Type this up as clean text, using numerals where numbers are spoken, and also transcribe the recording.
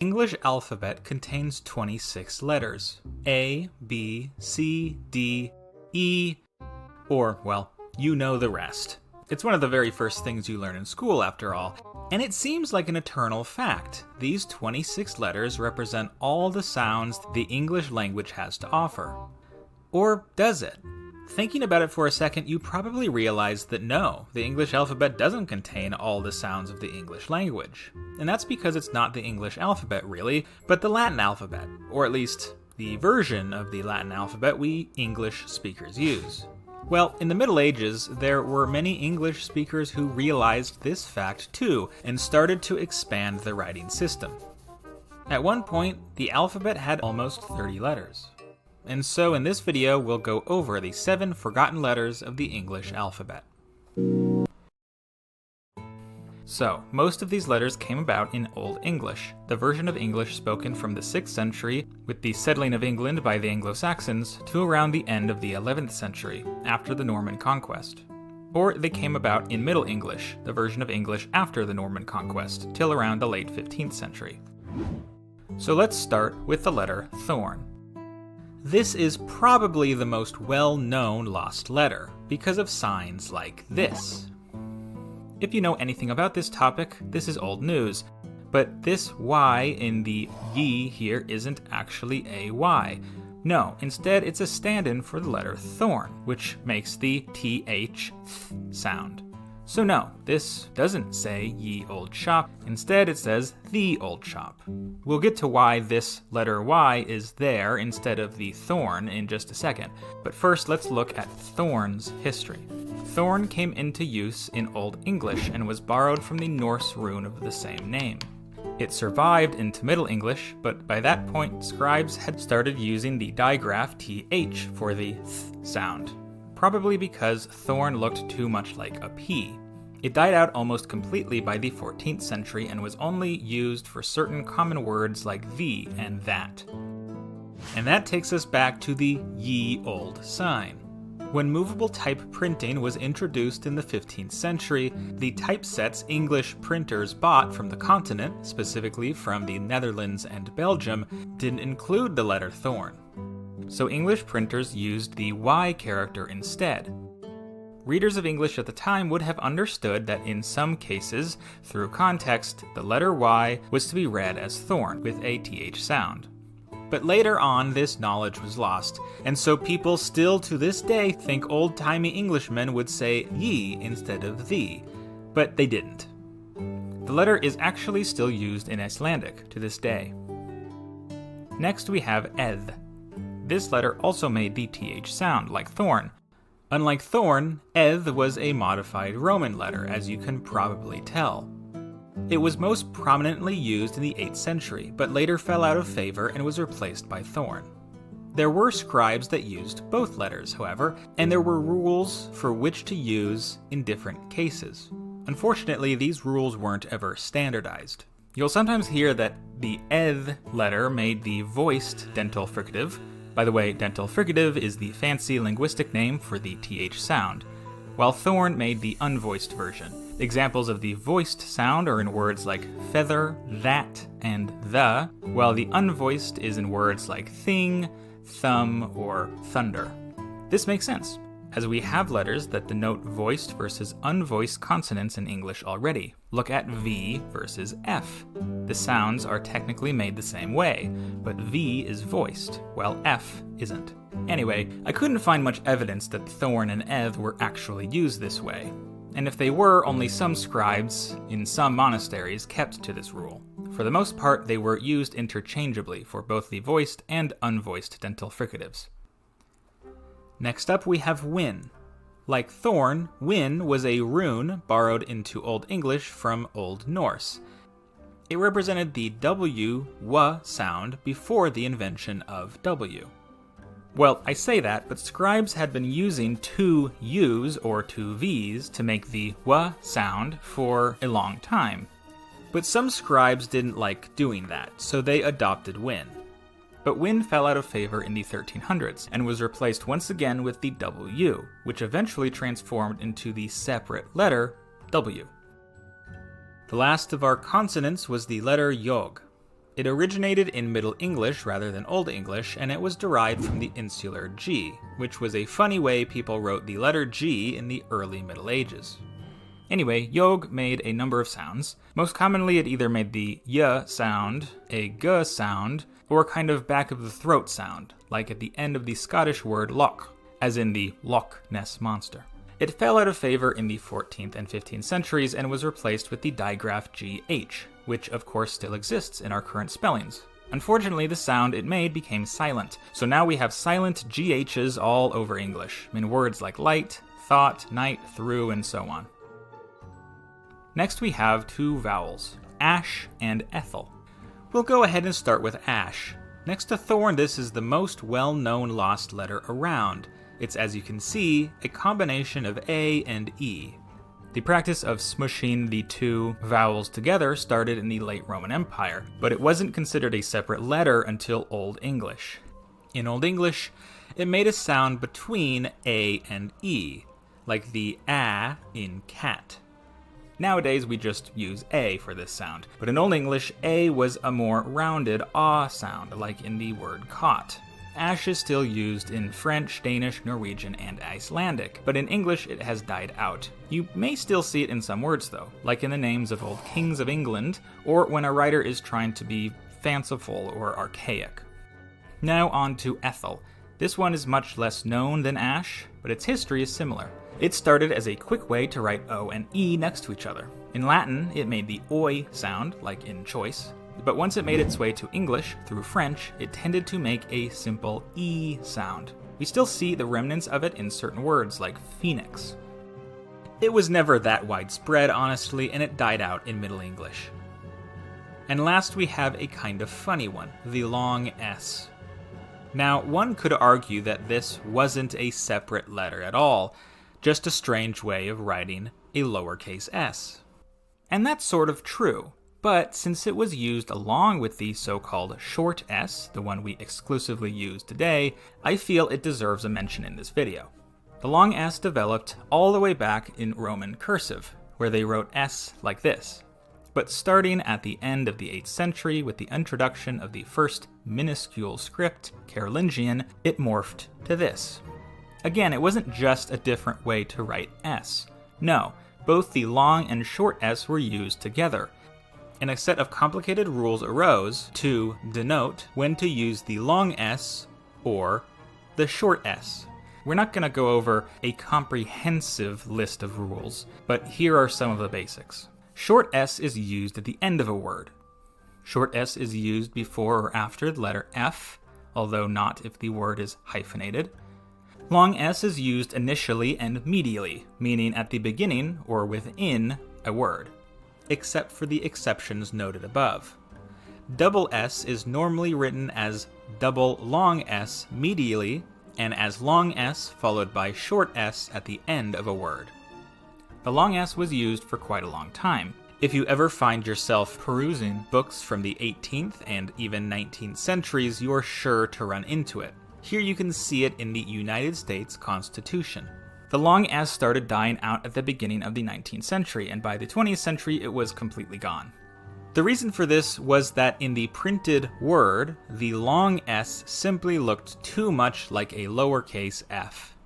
English alphabet contains 26 letters. A, B, C, D, E, or, well, you know the rest. It's one of the very first things you learn in school, after all. And it seems like an eternal fact. These 26 letters represent all the sounds the English language has to offer. Or does it? Thinking about it for a second, you probably realize that no, the English alphabet doesn't contain all the sounds of the English language. And that's because it's not the English alphabet, really, but the Latin alphabet, or at least the version of the Latin alphabet we English speakers use. Well, in the Middle Ages, there were many English speakers who realized this fact too, and started to expand the writing system. At one point, the alphabet had almost 30 letters. And so in this video, we'll go over the 7 forgotten letters of the English alphabet. So, most of these letters came about in Old English, the version of English spoken from the 6th century, with the settling of England by the Anglo-Saxons, to around the end of the 11th century, after the Norman Conquest. Or they came about in Middle English, the version of English after the Norman Conquest, till around the late 15th century. So let's start with the letter thorn. This is probably the most well-known lost letter, because of signs like this. If you know anything about this topic, this is old news, but this Y in the ye here isn't actually a Y. No, instead it's a stand-in for the letter thorn, which makes the th sound. So no, this doesn't say ye old shop, instead it says the old shop. We'll get to why this letter Y is there instead of the thorn in just a second, but first let's look at thorn's history. Thorn came into use in Old English and was borrowed from the Norse rune of the same name. It survived into Middle English, but by that point scribes had started using the digraph th for the th sound, probably because thorn looked too much like a P. It died out almost completely by the 14th century and was only used for certain common words like the and that. And that takes us back to the ye old sign. When movable type printing was introduced in the 15th century, the typesets English printers bought from the continent, specifically from the Netherlands and Belgium, didn't include the letter thorn. So English printers used the Y character instead. Readers of English at the time would have understood that in some cases, through context, the letter Y was to be read as thorn with a th sound. But later on, this knowledge was lost, and so people still to this day think old-timey Englishmen would say ye instead of the, but they didn't. The letter is actually still used in Icelandic to this day. Next we have eth. This letter also made the th sound, like thorn. Unlike thorn, eth was a modified Roman letter, as you can probably tell. It was most prominently used in the 8th century, but later fell out of favor and was replaced by thorn. There were scribes that used both letters, however, and there were rules for which to use in different cases. Unfortunately, these rules weren't ever standardized. You'll sometimes hear that the eth letter made the voiced dental fricative. By the way, dental fricative is the fancy linguistic name for the th sound, while thorn made the unvoiced version. Examples of the voiced sound are in words like feather, that, and the, while the unvoiced is in words like thing, thumb, or thunder. This makes sense, as we have letters that denote voiced versus unvoiced consonants in English already. Look at V versus F. The sounds are technically made the same way, but V is voiced, while F isn't. Anyway, I couldn't find much evidence that thorn and eth were actually used this way. And if they were, only some scribes in some monasteries kept to this rule. For the most part, they were used interchangeably for both the voiced and unvoiced dental fricatives. Next up we have win. Like thorn, win was a rune borrowed into Old English from Old Norse. It represented the W, W sound before the invention of W. Well, I say that, but scribes had been using two U's or two V's to make the W sound for a long time. But some scribes didn't like doing that, so they adopted win. But win fell out of favor in the 1300s and was replaced once again with the W, which eventually transformed into the separate letter W. The last of our consonants was the letter yog. It originated in Middle English rather than Old English, and it was derived from the insular G, which was a funny way people wrote the letter G in the early Middle Ages. Anyway, Yog made a number of sounds. Most commonly, it either made the y sound, a g sound, or a kind of back of the throat sound, like at the end of the Scottish word loch, as in the Loch Ness Monster. It fell out of favor in the 14th and 15th centuries and was replaced with the digraph GH, which of course still exists in our current spellings. Unfortunately, the sound it made became silent, so now we have silent GHs all over English, in words like light, thought, night, through, and so on. Next we have two vowels, ash and ethel. We'll go ahead and start with ash. Next to thorn, this is the most well-known lost letter around. It's, as you can see, a combination of A and E. The practice of smushing the two vowels together started in the late Roman Empire, but it wasn't considered a separate letter until Old English. In Old English, it made a sound between A and E, like the A in cat. Nowadays, we just use A for this sound, but in Old English, A was a more rounded ah sound, like in the word caught. Ash is still used in French, Danish, Norwegian, and Icelandic, but in English it has died out. You may still see it in some words though, like in the names of old kings of England, or when a writer is trying to be fanciful or archaic. Now on to ethel. This one is much less known than ash, but its history is similar. It started as a quick way to write O and E next to each other. In Latin, it made the oi sound, like in choice, but once it made its way to English through French, it tended to make a simple E sound. We still see the remnants of it in certain words, like phoenix. It was never that widespread, honestly, and it died out in Middle English. And last we have a kind of funny one, the long S. Now, one could argue that this wasn't a separate letter at all, just a strange way of writing a lowercase s. And that's sort of true, but since it was used along with the so-called short s, the one we exclusively use today, I feel it deserves a mention in this video. The long s developed all the way back in Roman cursive, where they wrote s like this. But starting at the end of the 8th century with the introduction of the first minuscule script, Carolingian, it morphed to this. Again, it wasn't just a different way to write S. No, both the long and short S were used together, and a set of complicated rules arose to denote when to use the long S or the short S. We're not going to go over a comprehensive list of rules, but here are some of the basics. Short S is used at the end of a word. Short S is used before or after the letter F, although not if the word is hyphenated. Long S is used initially and medially, meaning at the beginning or within a word, except for the exceptions noted above. Double S is normally written as double long S medially, and as long S followed by short S at the end of a word. The long S was used for quite a long time. If you ever find yourself perusing books from the 18th and even 19th centuries, you're sure to run into it. Here you can see it in the United States Constitution. The long S started dying out at the beginning of the 19th century, and by the 20th century it was completely gone. The reason for this was that in the printed word, the long S simply looked too much like a lowercase f.